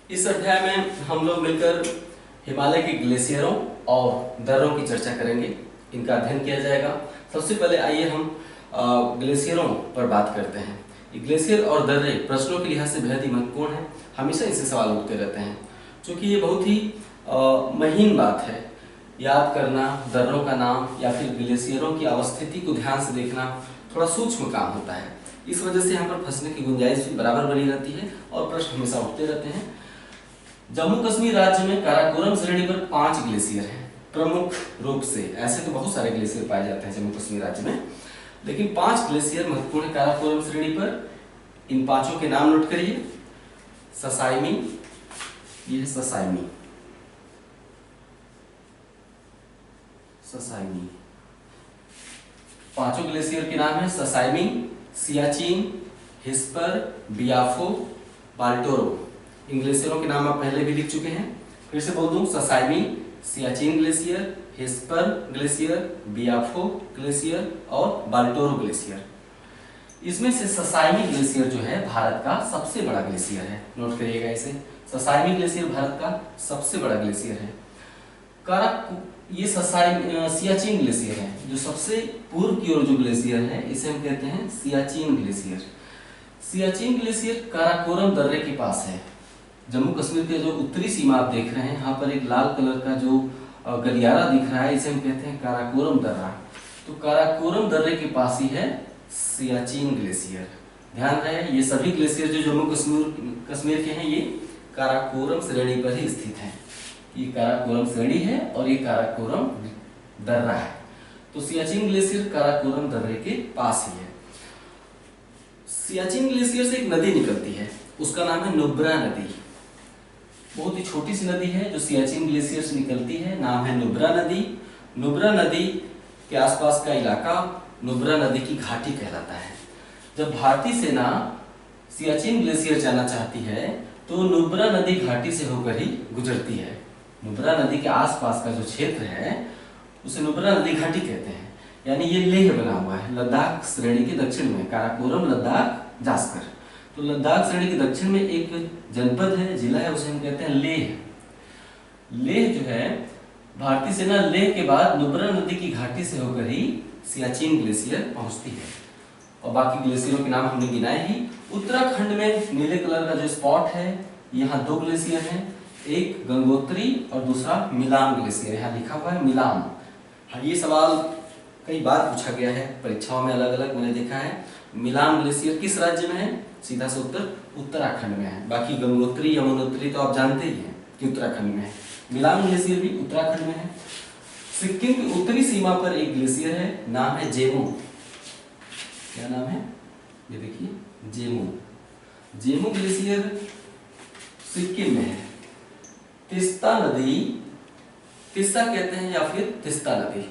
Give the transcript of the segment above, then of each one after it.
इस अध्याय में हम लोग मिलकर हिमालय के ग्लेशियरों और दर्रों की चर्चा करेंगे, इनका अध्ययन किया जाएगा। सबसे पहले आइए हम ग्लेशियरों पर बात करते हैं। ये ग्लेशियर और दर्रे प्रश्नों के लिहाज से बेहद ही महत्वपूर्ण है, हमेशा इससे सवाल उठते रहते हैं, क्योंकि ये बहुत ही महीन बात है। याद करना दर्रों का नाम या फिर ग्लेशियरों की अवस्थिति को ध्यान से देखना थोड़ा सूक्ष्म काम होता है। इस वजह से यहाँ पर फंसने की गुंजाइश भी बराबर बनी रहती है और प्रश्न हमेशा उठते रहते हैं। जम्मू कश्मीर राज्य में काराकोरम श्रेणी पर 5 ग्लेशियर हैं प्रमुख रूप से। ऐसे तो बहुत सारे ग्लेशियर पाए जाते हैं जम्मू कश्मीर राज्य में, लेकिन 5 ग्लेशियर महत्वपूर्ण है काराकोरम श्रेणी पर। इन पांचों के नाम नोट करिए। ससाइमी, ये है ससाइमी, ससाइमी। पांचों ग्लेशियर के नाम है ससाइमी, सियाचिन, हिस्पर, बियाफो, बाल्टोरो। इन ग्लेशियरों के नाम आप पहले भी लिख चुके हैं, फिर से बोल दूं। ससाइमी, Siachen glacier, Hispar glacier, Biafo glacier और बाल्टोरो ग्लेशियर। इसमें से ससाइमी ग्लेशियर जो है भारत का सबसे बड़ा ग्लेशियर है, नोट करिएगा इसे। ससाइमी ग्लेशियर भारत का सबसे बड़ा ग्लेशियर है। ये सियाचिन ग्लेशियर है, जो सबसे पूर्व की ओर जो ग्लेशियर है इसे हम कहते हैं सियाचिन ग्लेशियर। सियाचिन ग्लेशियर काराकोरम दर्रे के पास है। जम्मू कश्मीर के जो उत्तरी सीमा आप देख रहे हैं, यहाँ पर एक लाल कलर का जो गलियारा दिख रहा है, इसे हम कहते हैं काराकोरम दर्रा। तो काराकोरम दर्रे के पास ही है सियाचिन ग्लेशियर। ध्यान रहे, ये सभी ग्लेशियर जो जम्मू कश्मीर के हैं ये काराकोरम श्रेणी पर ही स्थित हैं। ये काराकोरम श्रेणी है और ये काराकोरम दर्रा है। तो सियाचिन ग्लेशियर काराकोरम दर्रे के पास ही है। सियाचिन ग्लेशियर से एक नदी निकलती है, उसका नाम है नुब्रा नदी। बहुत ही छोटी सी नदी है जो सियाचिन ग्लेशियर से निकलती है, नाम है नुब्रा नदी। नुब्रा नदी के आसपास का इलाका नुब्रा नदी की घाटी कहलाता है। जब भारतीय सेना सियाचिन ग्लेशियर जाना चाहती है तो नुब्रा नदी घाटी से होकर ही गुजरती है। नुब्रा नदी के आसपास का जो क्षेत्र है उसे नुब्रा नदी घाटी कहते हैं। यानी ये लेह बना हुआ है लद्दाख श्रेणी के दक्षिण में, काराकोरम, लद्दाख, जास्कर। तो लद्दाख श्रेणी के दक्षिण में एक जनपद है, जिला है, उसे हम कहते हैं लेह। लेह जो है भारतीय सेना लेह के बाद नुब्रा नदी की घाटी से होकर ही सियाचिन ग्लेशियर पहुंचती है। और बाकी ग्लेशियरों के नाम हमने गिनाए ही। उत्तराखंड में नीले कलर का जो स्पॉट है, यहाँ 2 ग्लेशियर हैं, एक गंगोत्री और दूसरा मिलाम ग्लेशियर। यहाँ लिखा हुआ है मिलाम। हाँ, ये सवाल कई बार पूछा गया है परीक्षाओं में, अलग अलग मैंने देखा है। मिलाम ग्लेशियर किस राज्य में है? सीधा से उत्तर उत्तराखंड में है। बाकी गंगोत्री, यमुनोत्री तो आप जानते ही हैं कि उत्तराखंड में है। मिलाम ग्लेशियर भी उत्तराखंड में है। सिक्किम की उत्तरी सीमा पर एक ग्लेशियर है, नाम है जेमू। क्या नाम है? ये देखिए, जेमू। जेमू ग्लेशियर सिक्किम में है। तिस्ता नदी, तिस्सा कहते हैं या फिर तिस्ता नदी।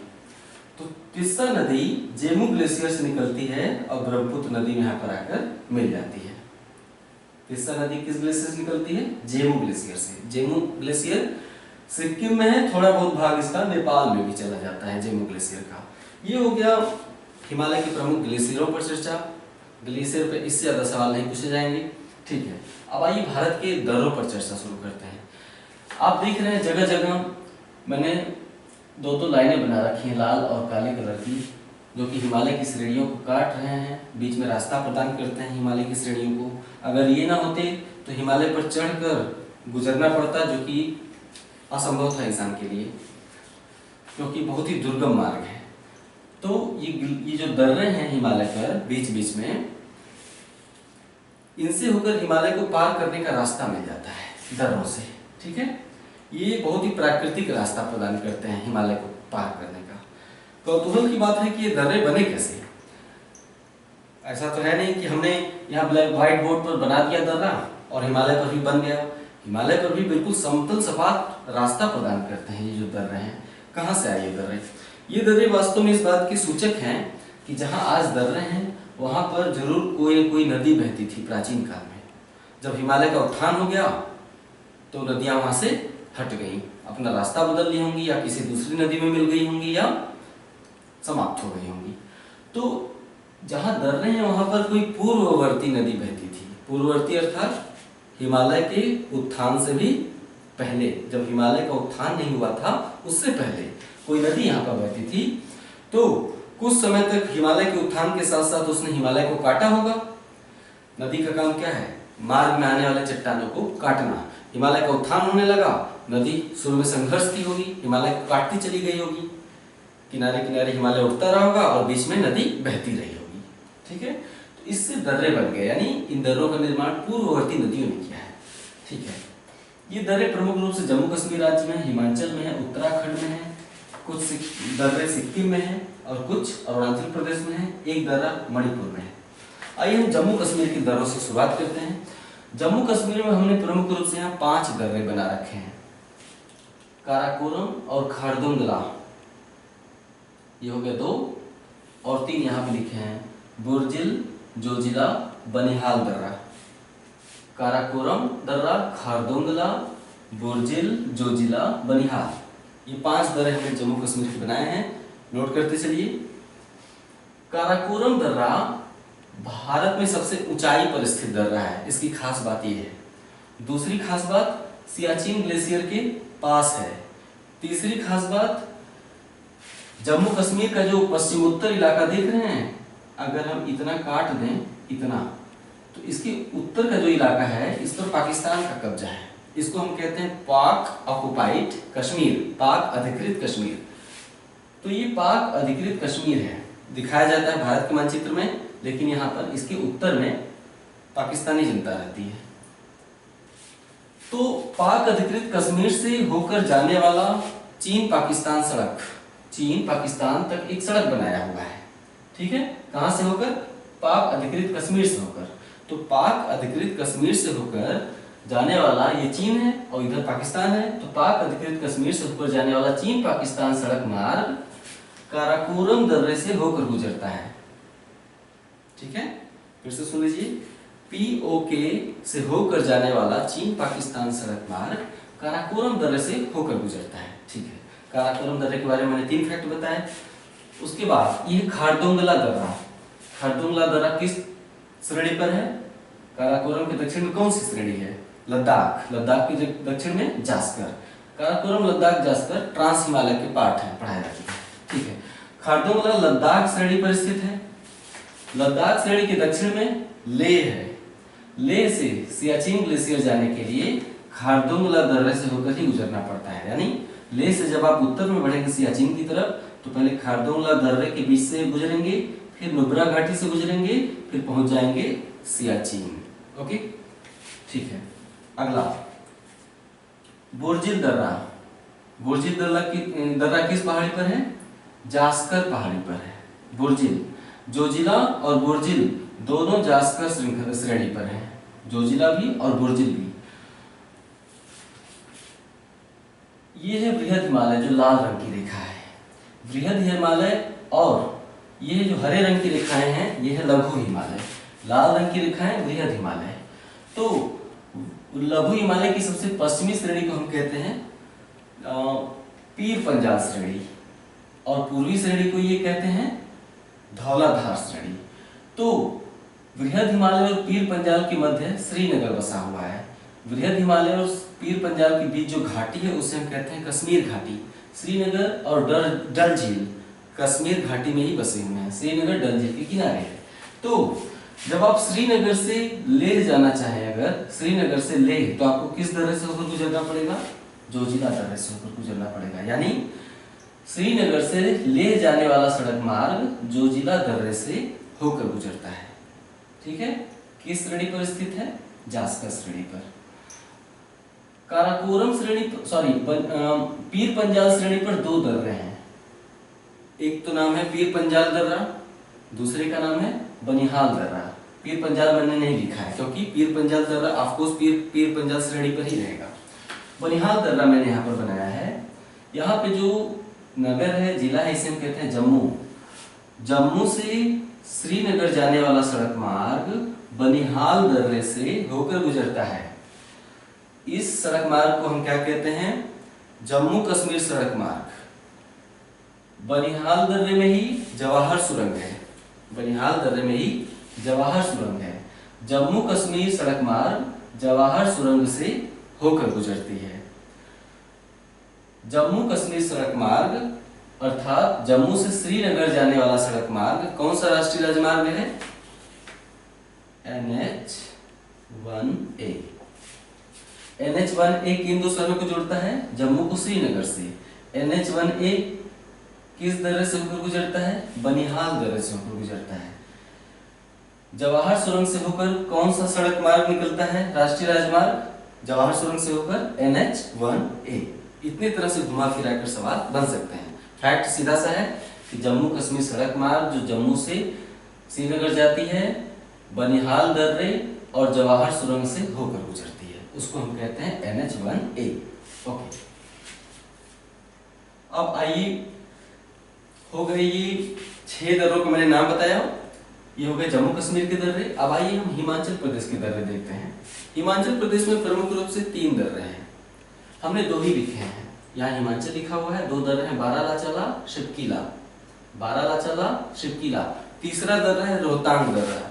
तो तिस्सा नदी जेमू ग्लेशियर से निकलती है और ब्रह्मपुत्र नदी में यहाँ पर आकर मिल जाती है। तिस्सा नदी किस ग्लेशियर से निकलती है? जेमू ग्लेशियर से। जेमू ग्लेशियर सिक्किम में है, थोड़ा बहुत भाग इसका नेपाल में भी चला जाता है जेमू ग्लेशियर का। ये हो गया हिमालय के प्रमुख ग्लेशियरों पर चर्चा। ग्लेशियर पर इससे ज्यादा सवाल नहीं पूछे जाएंगे, ठीक है। अब आइए भारत के दर्रों पर चर्चा शुरू करते हैं। आप देख रहे हैं जगह जगह मैंने 2 लाइनें बना रखी हैं, लाल और काले कलर की, जो कि हिमालय की श्रेणियों को काट रहे हैं, बीच में रास्ता प्रदान करते हैं हिमालय की श्रेणियों को। अगर ये ना होते तो हिमालय पर चढ़कर गुजरना पड़ता, जो कि असंभव था इंसान के लिए, क्योंकि बहुत ही दुर्गम मार्ग है। तो ये जो दर्रे हैं हिमालय पर बीच बीच में, इनसे होकर हिमालय को पार करने का रास्ता मिल जाता है दर्रों से, ठीक है। ये बहुत ही प्राकृतिक रास्ता प्रदान करते हैं हिमालय को पार करने का। कौतूहल की बात है कि ये दर्रे बने कैसे। ऐसा तो है नहीं कि हमने यहाँ व्हाइट बोर्ड पर बना दिया दर्रा और हिमालय पर भी बन गया। हिमालय पर भी बिल्कुल समतल सपाट रास्ता प्रदान करते हैं ये जो दर्रे हैं। कहाँ से आए ये दर्रे? ये दर्रे वास्तव में इस बात के सूचक हैं कि जहाँ आज दर्रे हैं वहां पर जरूर कोई न कोई नदी बहती थी प्राचीन काल में। जब हिमालय का उत्थान हो गया तो नदियां वहां से हट गई, अपना रास्ता बदल ली होंगी, या किसी दूसरी नदी में मिल गई होंगी, या समाप्त हो गई होंगी। तो जहां दर्रे हैं वहां पर कोई पूर्ववर्ती नदी बहती थी। पूर्ववर्ती अर्थात हिमालय के उत्थान से भी पहले, जब हिमालय का उत्थान नहीं हुआ था उससे पहले कोई नदी यहाँ पर बहती थी। तो कुछ समय तक हिमालय के उत्थान के साथ साथ उसने हिमालय को काटा होगा। नदी का काम क्या है? मार्ग में आने वाले चट्टानों को काटना। हिमालय का उत्थान होने लगा, नदी शुरू में संघर्ष की होगी, हिमालय को काटती चली गई होगी, किनारे किनारे हिमालय उठता रहा होगा और बीच में नदी बहती रही होगी। ठीक है, तो इससे दर्रे बन गए, यानी इन दर्रों का निर्माण पूर्ववर्ती नदियों ने किया है। ठीक है, ये दर्रे प्रमुख रूप से जम्मू कश्मीर राज्य में, हिमाचल में है, उत्तराखंड में है, कुछ दर्रे सिक्किम में है और कुछ अरुणाचल प्रदेश में है, एक दर्रा मणिपुर में है। आइए हम जम्मू कश्मीर की दर्रों से शुरुआत करते हैं। जम्मू कश्मीर में हमने प्रमुख रूप से यहाँ 5 दर्रे बना रखे हैं, काराकोरम और खारदुंगला, ये हो गया 2, और 3 यहाँ पे लिखे हैं, बुर्जिल, जोजिला, बनिहाल दर्रा। काराकोरम दर्रा, खारदुंगला, बुर्जिल, जोजिला, बनिहाल, ये 5 दर्रे हमने जम्मू कश्मीर के बनाए हैं, नोट करते चलिए। काराकोरम दर्रा भारत में सबसे ऊंचाई पर स्थित दर्रा है, इसकी खास बात यह है। दूसरी खास बात, सियाचिन ग्लेशियर के पास है। तीसरी खास बात, जम्मू कश्मीर का जो पश्चिमोत्तर इलाका देख रहे हैं, अगर हम इतना काट दें, इतना, तो इसके उत्तर का जो इलाका है इस पर पाकिस्तान का कब्जा है। इसको हम कहते हैं पाक ऑक्युपाइड कश्मीर, पाक अधिकृत कश्मीर। तो ये पाक अधिकृत कश्मीर है, दिखाया जाता है भारत के मानचित्र में, लेकिन यहाँ पर इसके उत्तर में पाकिस्तानी जनता रहती है। तो पाक अधिकृत कश्मीर से होकर जाने वाला चीन पाकिस्तान सड़क, चीन पाकिस्तान तक एक सड़क बनाया हुआ है। ठीक है, कहां से होकर? पाक अधिकृत कश्मीर से होकर। तो पाक अधिकृत कश्मीर से होकर जाने वाला ये चीन है और इधर पाकिस्तान है। तो पाक अधिकृत कश्मीर से होकर जाने वाला चीन पाकिस्तान सड़क मार्ग काराकोरम दर्रे से होकर गुजरता है। ठीक है, फिर से सुन लीजिए, पीओके से होकर जाने वाला चीन पाकिस्तान सड़क मार्ग काराकोरम दर्रे से होकर गुजरता है। ठीक है, काराकोरम दर्रे के बारे में मैंने 3 फैक्ट बताए। उसके बाद ये खारदुंगला दर्रा, खारदुंगला दर्रा किस श्रेणी पर है? काराकोरम के दक्षिण में कौन सी श्रेणी है? लद्दाख, लद्दाख के दक्षिण में जास्कर। काराकोरम, लद्दाख, जास्कर ट्रांस हिमालय के पार्ट है, पढ़ाया जाता है। ठीक है, खारदुंगला लद्दाख श्रेणी पर स्थित है। लद्दाख श्रेणी के दक्षिण में लेह है। लेह से सियाचिन ग्लेशियर जाने के लिए खारदुंगला दर्रे से होकर ही गुजरना पड़ता है। यानी लेह से जब आप उत्तर में बढ़ेंगे सियाचिन की तरफ, तो पहले खारदुंगला दर्रे के बीच से गुजरेंगे, फिर नुब्रा घाटी से गुजरेंगे, फिर पहुंच जाएंगे सियाचिन। ओके, ठीक है। अगला बुर्जिल दर्रा। बुर्जिल दर्रा किस पहाड़ी पर है? जास्कर पहाड़ी पर है। बुर्जिल, जोजिला और बुर्जिल दोनों जास्कर श्रेणी पर हैं, जोजिला भी और बुर्जिल भी। ये है बृहद हिमालय जो लाल रंग की रेखा है, बृहद हिमालय, और ये जो हरे रंग की रेखाएं हैं ये है लघु हिमालय। लाल रंग की रेखाएं बृहद हिमालय। तो लघु हिमालय की सबसे पश्चिमी श्रेणी को हम कहते हैं पीर पंजाल श्रेणी, और पूर्वी श्रेणी को ये कहते हैं धौलाधार श्रेणी। तो बृहद हिमालय और पीर पंजाल के मध्य श्रीनगर बसा हुआ है। बृहद हिमालय और पीर पंजाल के बीच जो घाटी है उसे हम कहते हैं कश्मीर घाटी। श्रीनगर और डल झील कश्मीर घाटी में ही बसे हुए हैं, श्रीनगर डल झील के किनारे है। तो जब आप श्रीनगर से लेह जाना चाहें, अगर श्रीनगर से लेह, तो आपको किस दर्रे से होकर गुजरना पड़ेगा? जोजिला दर्रे से होकर गुजरना पड़ेगा। यानी श्रीनगर से लेह जाने वाला सड़क मार्ग जोजिला दर्रे से होकर गुजरता है। ठीक है, किस श्रेणी पर स्थित है? जास्कर श्रेणी पर। काराकोरम श्रेणी, पीर पंजाल श्रेणी पर 2 दर्रे हैं। एक तो नाम है पीर पंजाल दर्रा, दूसरे का नाम है बनिहाल दर्रा। पीर पंजाल मैंने नहीं लिखा है क्योंकि पीर पंजाल दर्रा ऑफकोर्स पीर पंजाल श्रेणी पर ही रहेगा। बनिहाल दर्रा मैंने यहाँ पर बनाया है। यहाँ पे जो नगर है, जिला है, इसे हम कहते हैं जम्मू। जम्मू से श्रीनगर जाने वाला सड़क मार्ग बनिहाल दर्रे से होकर गुजरता है। इस सड़क मार्ग को हम क्या कहते हैं? जम्मू कश्मीर सड़क मार्ग। बनिहाल दर्रे में ही जवाहर सुरंग है, बनिहाल दर्रे में ही जवाहर सुरंग है। जम्मू कश्मीर सड़क मार्ग जवाहर सुरंग से होकर गुजरती है। जम्मू कश्मीर सड़क मार्ग अर्थात जम्मू से श्रीनगर जाने वाला सड़क मार्ग कौन सा राष्ट्रीय राजमार्ग है? NH-1A। NH-1A किन दो शहरों को जोड़ता है? जम्मू को श्रीनगर से। NH-1A किस दर्रे से होकर गुजरता है? बनिहाल दर्रे से होकर गुजरता है। जवाहर सुरंग से होकर कौन सा सड़क मार्ग निकलता है? राष्ट्रीय राजमार्ग जवाहर सुरंग से होकर NH-1A। इतनी तरह से घुमा फिरा कर सवाल बन सकते हैं। फैक्ट सीधा सा है कि जम्मू कश्मीर सड़क मार्ग जो जम्मू से श्रीनगर जाती है, बनिहाल दर्रे और जवाहर सुरंग से होकर गुजरती है, उसको हम कहते हैं NH-1A। ओके, अब आइए, हो गए ये 6 दर्रों को मैंने नाम बताया, ये हो गए जम्मू कश्मीर के दर्रे। अब आइए हम हिमाचल प्रदेश के दर्रे देखते हैं। हिमाचल प्रदेश में प्रमुख रूप से 3 दर्रे हैं, हमने 2 ही लिखे हैं। यहाँ हिमाचल लिखा हुआ है, 2 दर्रे हैं, बारालाचाला, शिवकीला। बारालाचाला, शिवकीला। तीसरा दर्रा है रोहतांग दर्रा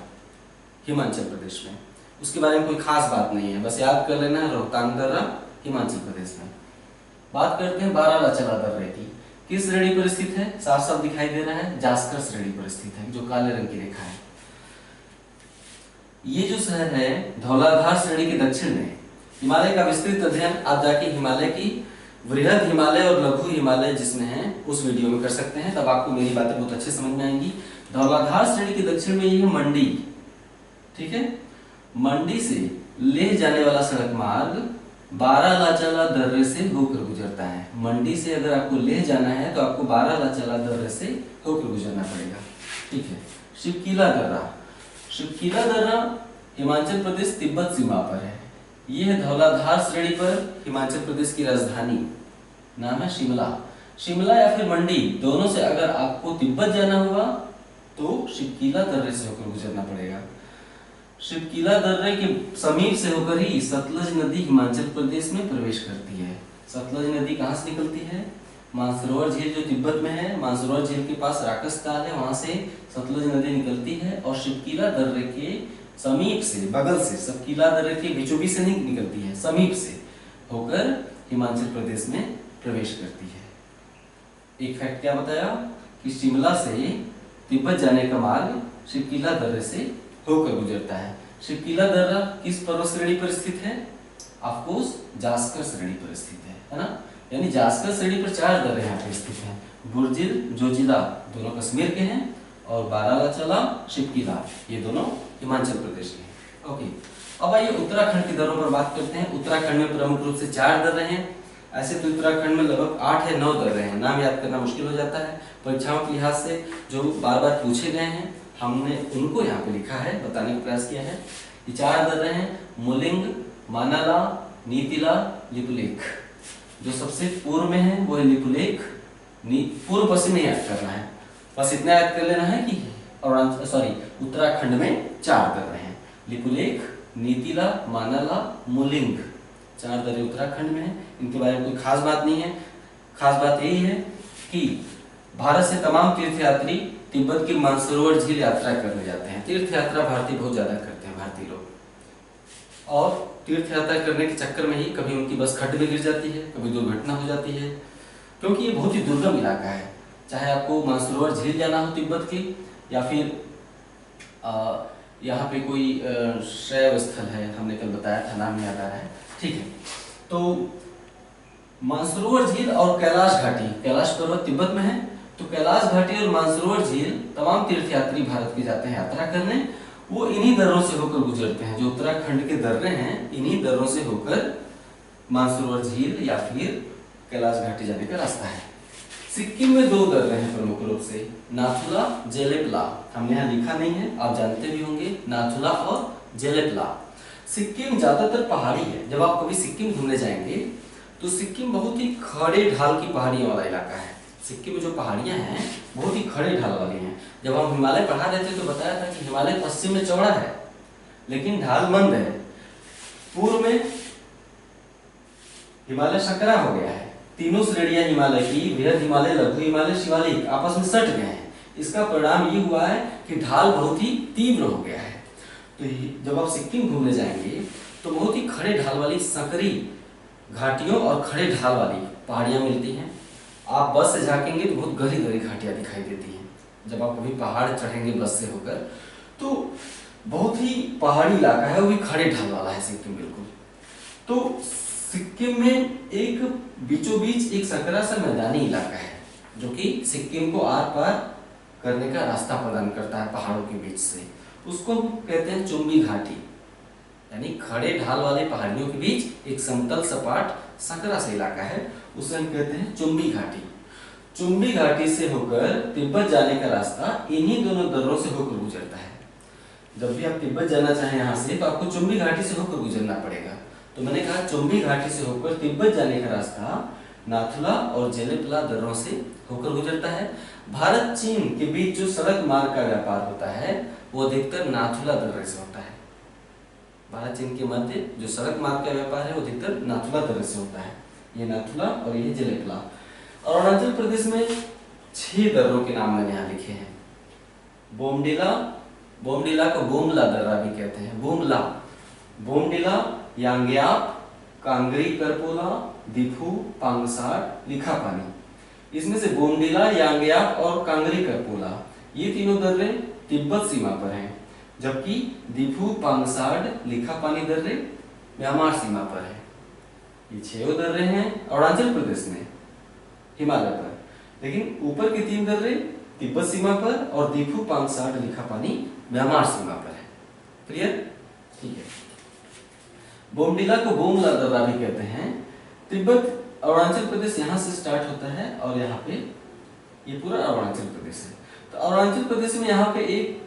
हिमाचल प्रदेश में। उसके बारे में कोई खास बात नहीं है, बस याद कर लेना है रोहतांग दर्रा हिमाचल प्रदेश में। बात करते हैं बारालाचाला दर्रे की। किस श्रेणी पर स्थित है? साफ साफ दिखाई दे रहा है, जास्कर श्रेणी पर स्थित है, जो काले रंग की रेखा है। ये जो शहर है धौलाधार श्रेणी के दक्षिण में। हिमालय का विस्तृत अध्ययन आप जाके हिमालय की वृहद हिमालय और लघु हिमालय जिसमें है उस वीडियो में कर सकते हैं, तब आपको मेरी बातें बहुत अच्छे समझ में आएंगी। धौलाधार श्रेणी के दक्षिण में ये है मंडी, ठीक है। मंडी से लेह जाने वाला सड़क मार्ग बारालाचाला दर्रे से होकर गुजरता है। मंडी से अगर आपको लेह जाना है तो आपको बारालाचाला दर्रे से होकर गुजरना पड़ेगा, ठीक है। शिवकीला दर्रा, शिवकीला दर्रा हिमाचल प्रदेश तिब्बत सीमा पर है। यह है धौलाधार श्रेणी पर हिमाचल प्रदेश की राजधानी, नाम है शिमला। शिमला या फिर मंडी दोनों से अगर आपको तिब्बत जाना हुआ तो शिवकीला दर्रे से होकर गुजरना पड़ेगा। शिवकीला दर्रे के समीप से होकर ही सतलज नदी हिमाचल प्रदेश में प्रवेश करती है। सतलज नदी कहाँ से निकलती है? मानसरोवर झील जो तिब्बत में है, मानसरोवर झील के पास राकस ताल है, वहां से सतलज नदी निकलती है और शिवकीला दर्रे के समीप से, बगल से, शिवकीला दर्रे के बीचों बीच से निकलती है, समीप से होकर हिमाचल प्रदेश में प्रवेश करती है। एक फैक्ट क्या बताया कि शिमला से तिब्बत जाने का मार्ग शिवकीला दर्रे से होकर गुजरता है। शिवकीला दर्रा किस पर्वत श्रेणी पर स्थित है? ऑफकोर्स जास्कर श्रेणी पर स्थित है ना। यानी जास्कर श्रेणी पर 4 दर्रे यहाँ पे स्थित हैं। बुर्जिल, जोजिला दोनों कश्मीर के हैं और बारालाचाला, शिवकीला ये दोनों हिमाचल प्रदेश के हैं। ओके, अब आइए उत्तराखंड की दर्रों पर बात करते हैं। उत्तराखंड में प्रमुख रूप से 4 दर्रे हैं। ऐसे तो उत्तराखंड में लगभग 8 या 9 दर्रे हैं, नाम याद करना मुश्किल हो जाता है। परीक्षाओं के लिहाज से जो बार बार पूछे गए हैं हमने उनको यहाँ पे लिखा है, बताने का प्रयास किया है। ये 4 दर्रे हैं, मुलिंग, मानाला, नीतिला, लिपुलेख। जो सबसे पूर्व में है वो है लिपुलेख। पूर्व पश्चिम में याद करना है, बस इतना याद कर लेना है कि उत्तराखंड में 4 दर्रे हैं, लिपुलेख, नीतिला, मानाला, मुलिंग। 4 दर्रे उत्तराखंड में हैं। इनके बारे में कोई खास बात नहीं है। खास बात यही है कि भारत से तमाम तीर्थयात्री तिब्बत की मानसरोवर झील यात्रा करने जाते हैं। तीर्थ यात्रा भारतीय बहुत ज्यादा करते हैं, भारतीय लोग, और तीर्थ यात्रा करने के चक्कर में ही कभी उनकी बस खड्ड में गिर जाती है, कभी दुर्घटना हो जाती है, क्योंकि ये बहुत ही दुर्गम इलाका है। चाहे आपको मानसरोवर झील जाना हो तिब्बत की, या फिर यहाँ पे कोई शैव स्थल है, हमने कल बताया था, नाम याद आ रहा है, ठीक है। तो मानसरोवर झील और कैलाश घाटी, कैलाश पर्वत तिब्बत में है, तो कैलाश घाटी और मानसरोवर झील तमाम तीर्थयात्री भारत के जाते हैं यात्रा करने, वो इन्हीं दर्रों से होकर गुजरते हैं। जो उत्तराखंड के दर्रे हैं इन्हीं दर्रों से होकर मानसरोवर झील या फिर कैलाश घाटी जाने का रास्ता है। सिक्किम में 2 दर्रे हैं प्रमुख रूप से, नाथुला, जेलेपला। हमने यहाँ लिखा नहीं है, आप जानते भी होंगे, नाथुला और जेलेपला। सिक्किम ज्यादातर पहाड़ी है। जब आप कभी सिक्किम घूमने जाएंगे तो सिक्किम बहुत ही खड़े ढाल की पहाड़ियों वाला इलाका है। सिक्किम में जो पहाड़ियां हैं बहुत ही खड़े ढाल वाली हैं। जब हम हिमालय पढ़ा रहे थे तो बताया था कि हिमालय पश्चिम में चौड़ा है लेकिन ढाल मंद है। पूर्व में हिमालय संकरा हो गया है, तीनों श्रेणियां हिमालय की, वृहद हिमालय, लघु हिमालय, शिवालिक आपस में सट गए हैं। इसका परिणाम ये हुआ है कि ढाल बहुत ही तीव्र हो गया है। तो जब आप सिक्किम घूमने जाएंगे तो बहुत ही खड़े ढाल वाली संकरी घाटियों और खड़े ढाल वाली पहाड़ियाँ मिलती हैं। आप बस से झाँकेंगे तो बहुत गहरी गहरी घाटियाँ दिखाई देती हैं। जब आप कभी पहाड़ चढ़ेंगे बस से होकर तो बहुत ही पहाड़ी इलाका है, वो भी खड़े ढाल वाला है सिक्किम बिल्कुल। तो सिक्किम में एक बीचों बीच एक संकरा सा मैदानी इलाका है जो कि सिक्किम को आर पार करने का रास्ता प्रदान करता है पहाड़ों के बीच से। उसको हम कहते हैं चुम्बी घाटी, यानी खड़े ढाल वाले पहाड़ियों के बीच एक समतल सपाट संकरा सा इलाका है, उसे हम कहते हैं चुम्बी घाटी। चुम्बी घाटी से होकर तिब्बत जाने का रास्ता इन्हीं दोनों दर्रों से होकर गुजरता है। जब भी आप तिब्बत जाना चाहें यहाँ से तो आपको चुम्बी घाटी से होकर गुजरना पड़ेगा। तो मैंने कहा चुम्बी घाटी से होकर तिब्बत जाने का रास्ता नाथुला और जेलेपला दर्रों से होकर गुजरता है। भारत चीन के बीच जो सड़क मार्ग का व्यापार होता है वो अधिकतर नाथुला दर्रे से होता है। भारत चीन के मध्य जो सड़क मार्ग का व्यापार है वो अधिकतर नाथुला दर्रे से होता है। ये नाथुला और ये जेलेपला। और अरुणाचल प्रदेश में 6 दर्रों के नाम मैंने यहाँ लिखे हैं। बोमडिला, बोमडिला को बोमला दर्रा भी कहते हैं, बोमला, बोमडिला, यांग्याप, कांगरी करपोला, दिफू, पांगसार, लिखापानी। इसमें से बोमडिला, यांग्याप और कांगरी करपोला ये तीनों दर्रे तिब्बत सीमा पर हैं, जबकि दिफू, पांगसार, लिखापानी दर्रे म्यांमार सीमा पर है। ये 6 दर्रे हैं अरुणाचल प्रदेश में हिमालय पर, लेकिन ऊपर के 3 दर्रे तिब्बत सीमा पर और दिफू, पांगसार, लिखापानी म्यांमार सीमा पर है। क्लियर? ठीक है। बोमडिला को बोमला दर्रा भी कहते हैं। तिब्बत अरुणाचल प्रदेश यहाँ से स्टार्ट होता है और यहाँ पे ये पूरा अरुणाचल प्रदेश है। तो अरुणाचल प्रदेश में यहाँ पे एक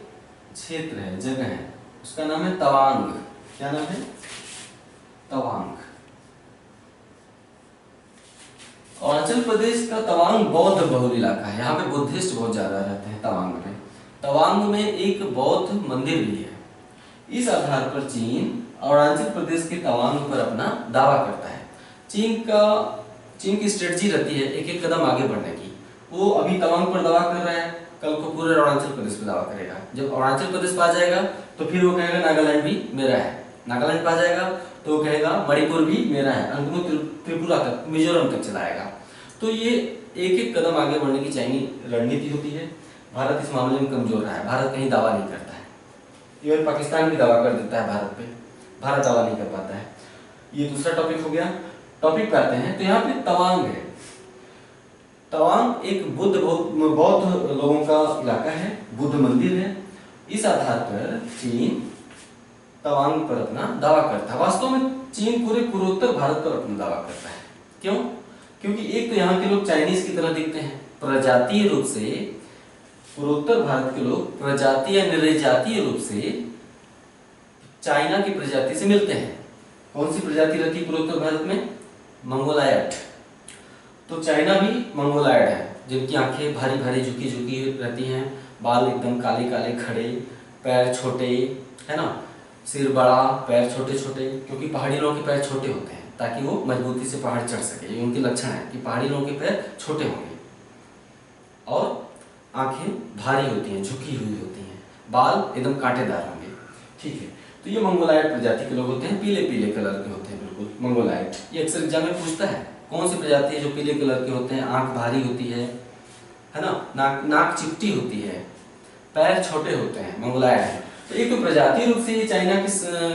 क्षेत्र है, जगह है, उसका नाम है तवांग। क्या नाम है? तवांग। अरुणाचल प्रदेश का तवांग बौद्ध बहुल इलाका है। यहाँ पे बुद्धिस्ट बहुत ज्यादा रहते हैं तवांग में। तवांग में एक बौद्ध मंदिर भी है। इस आधार पर चीन अरुणाचल प्रदेश के तवांग पर अपना दावा करता है। चीन की स्ट्रेटजी रहती है एक एक कदम आगे बढ़ने की। वो अभी तवांग पर दावा कर रहा है, कल को पूरे अरुणाचल प्रदेश पर दावा करेगा। जब अरुणाचल प्रदेश पर आ जाएगा तो फिर वो कहेगा नागालैंड भी मेरा है। नागालैंड पर आ जाएगा तो वो कहेगा मणिपुर भी मेरा है। अंत में त्रिपुरा तक, मिजोरम तक चलाएगा। तो ये एक एक कदम आगे बढ़ने की चाइनीज रणनीति होती है। भारत इस मामले में कमजोर रहा है। भारत कहीं दावा नहीं करता है। इवन पाकिस्तान भी दावा कर देता है भारत पे, भारत दावा नहीं कर पाता है। ये दूसरा टॉपिक हो गया। टॉपिक पे आते हैं। तो यहाँ पे तवांग है। तवांग एक बौद्ध लोगों का इलाका है, बुद्ध मंदिर है। इस आधार पर चीन तवांग पर अपना दावा करता है। वास्तव में चीन पूरे पूर्वोत्तर भारत पर अपना दावा करता है। क्यों? क्योंकि एक तो यहाँ के लोग चाइनीज की तरह दिखते हैं, प्रजातीय रूप से पूर्वोत्तर भारत के लोग प्रजातीय या निर्जातीय रूप से चाइना की प्रजाति से मिलते हैं। कौन सी प्रजाति रहती है पूर्वोत्तर भारत में? मंगोलायट। तो चाइना भी मंगोलायड है, जिनकी आंखें भारी भारी झुकी झुकी रहती हैं, बाल एकदम काले काले खड़े, पैर छोटे, है ना, सिर बड़ा, पैर छोटे छोटे, क्योंकि पहाड़ी लोगों के पैर छोटे होते हैं ताकि वो मजबूती से पहाड़ चढ़ सके। ये उनके लक्षण है कि पहाड़ी लोगों के पैर छोटे होंगे और आंखें भारी होती हैं, झुकी हुई होती हैं, बाल एकदम कांटेदार होंगे। ठीक है। तो ये मंगोलायट प्रजाति के लोग होते हैं, पीले पीले कलर के होते हैं बिल्कुल मंगोलायट। ये अक्सर एग्जाम में पूछता है कौन सी प्रजाति है जो पीले कलर के होते हैं, आंख भारी होती है ना, नाक चिपटी होती है, पैर छोटे होते हैं, मंगोलायट है। तो एक तो प्रजातीय रूप से ये चाइना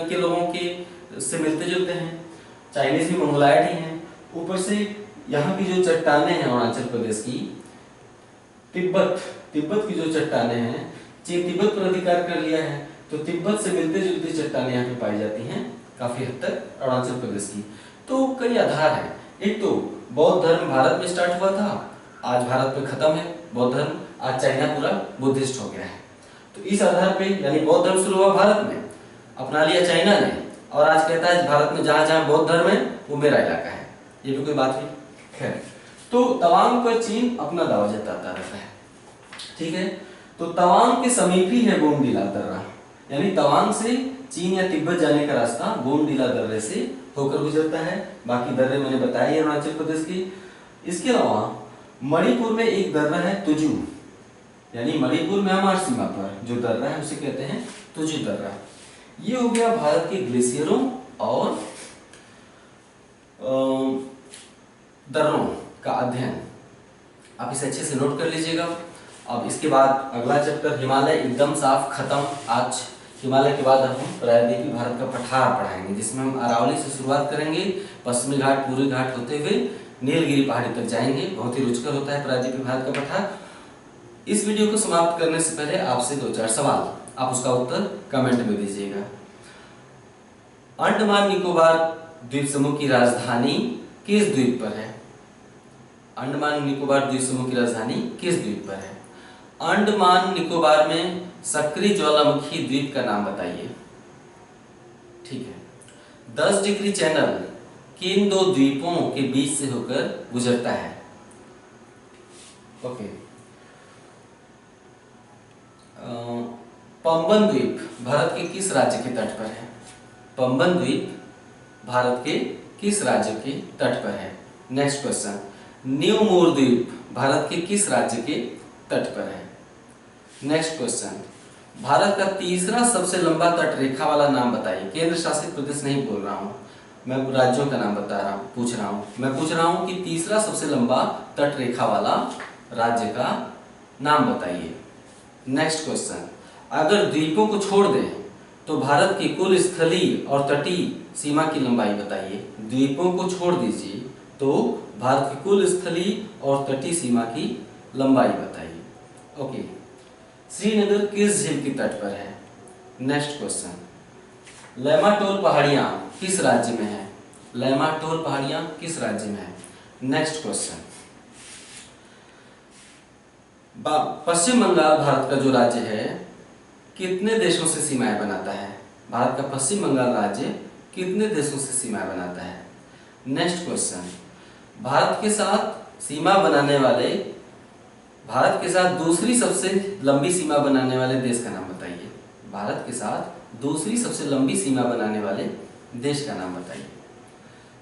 के लोगों के से मिलते जुलते हैं, चाइनीज भी मंगोलायट ही हैं। ऊपर से यहाँ की जो चट्टानें हैं अरुणाचल प्रदेश की, तिब्बत की जो चट्टानें हैं, चीन तिब्बत पर अधिकार कर लिया है, तो तिब्बत से मिलते जुलते चट्टानें यहाँ पे पाई जाती हैं काफी हद तक अरुणाचल प्रदेश की। तो कई आधार है। एक तो बौद्ध धर्म भारत में स्टार्ट हुआ था, आज भारत में खत्म है बौद्ध धर्म, आज चाइना पूरा बुद्धिस्ट हो गया है। तो इस आधार पे यानी बौद्ध धर्म शुरू हुआ भारत में, अपना लिया चाइना ने, और आज कहता है भारत में जहां जहां बौद्ध धर्म है वो मेरा इलाका है। ये भी कोई बात हुई? खैर, तो तवांग पर चीन अपना दावा जताता रहता है। ठीक है। तो तवांग के समीप ही है बोमडिला दर्रा, यानी तवांग से चीन या तिब्बत जाने का रास्ता बोमडिला दर्रे से होकर गुजरता है। बाकी दर्रे मैंने बताए अरुणाचल प्रदेश की। इसके अलावा मणिपुर में एक दर्रा है तुजू, यानी मणिपुर म्यांमार सीमा पर जो दर्रा है उसे कहते हैं तुजू दर्रा। ये हो गया भारत के ग्लेशियरों और दर्रों का अध्ययन। आप इसे अच्छे से नोट कर लीजिएगा। अब इसके बाद अगला चैप्टर हिमालय एकदम साफ खत्म। आज हिमालय के बाद हम प्रायद्वीपीय भारत का पठार पढ़ाएंगे, जिसमें हम अरावली से शुरुआत करेंगे, पश्चिमी घाट पूर्वी घाट होते हुए नीलगिरी पहाड़ी तक जाएंगे। बहुत ही रुचिकर होता है प्रायद्वीपीय भारत का पठार। इस वीडियो को समाप्त करने से पहले आपसे 2-4 सवाल, आप उसका उत्तर कमेंट में दीजिएगा। अंडमान निकोबार द्वीप समूह की राजधानी किस द्वीप पर है? अंडमान निकोबार द्वीप समूह की राजधानी किस द्वीप पर है? अंडमान निकोबार में सक्रिय ज्वालामुखी द्वीप का नाम बताइए। ठीक है। 10 डिग्री चैनल किन 2 द्वीपों के बीच से होकर गुजरता है? ओके। पंबन द्वीप भारत के किस राज्य के तट पर है? पंबन द्वीप भारत के किस राज्य के तट पर है? नेक्स्ट क्वेश्चन, न्यू मोर द्वीप भारत के किस राज्य के तट पर है? नेक्स्ट क्वेश्चन, भारत का तीसरा सबसे लंबा तट रेखा वाला नाम बताइए। केंद्र शासित प्रदेश नहीं बोल रहा हूं, मैं राज्यों का नाम पूछ रहा हूं कि तीसरा सबसे लंबा तट रेखा वाला राज्य का नाम बताइए। नेक्स्ट क्वेश्चन, अगर द्वीपों को छोड़ दें तो भारत की कुल स्थलीय और तटीय सीमा की लंबाई बताइए। द्वीपों को छोड़ दीजिए तो भारत की कुल स्थलीय और तटीय सीमा की लंबाई बताइए। ओके। श्रीनगर किस झील के तट पर है? नेक्स्ट क्वेश्चन, लैमाटोल पहाड़ियां किस राज्य में है? लैमाटोल पहाड़ियां किस राज्य में है? नेक्स्ट क्वेश्चन, पश्चिम बंगाल भारत का जो राज्य है कितने देशों से सीमाएं बनाता है? भारत का पश्चिम बंगाल राज्य कितने देशों से सीमाएं बनाता है? नेक्स्ट क्वेश्चन, भारत के साथ सीमा बनाने वाले, भारत के साथ दूसरी सबसे लंबी सीमा बनाने वाले देश का नाम बताइए। भारत के साथ दूसरी सबसे लंबी सीमा बनाने वाले देश का नाम बताइए।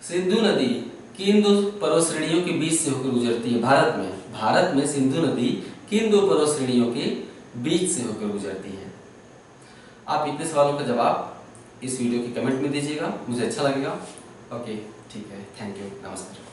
सिंधु नदी किन 2 पर्वत श्रेणियों के बीच से होकर गुजरती है? भारत में सिंधु नदी किन 2 पर्वत श्रेणियों के बीच से होकर गुजरती है? आप इतने सवालों का जवाब इस वीडियो के कमेंट में दीजिएगा, मुझे अच्छा लगेगा। ओके, ठीक है, थैंक यू, नमस्कार।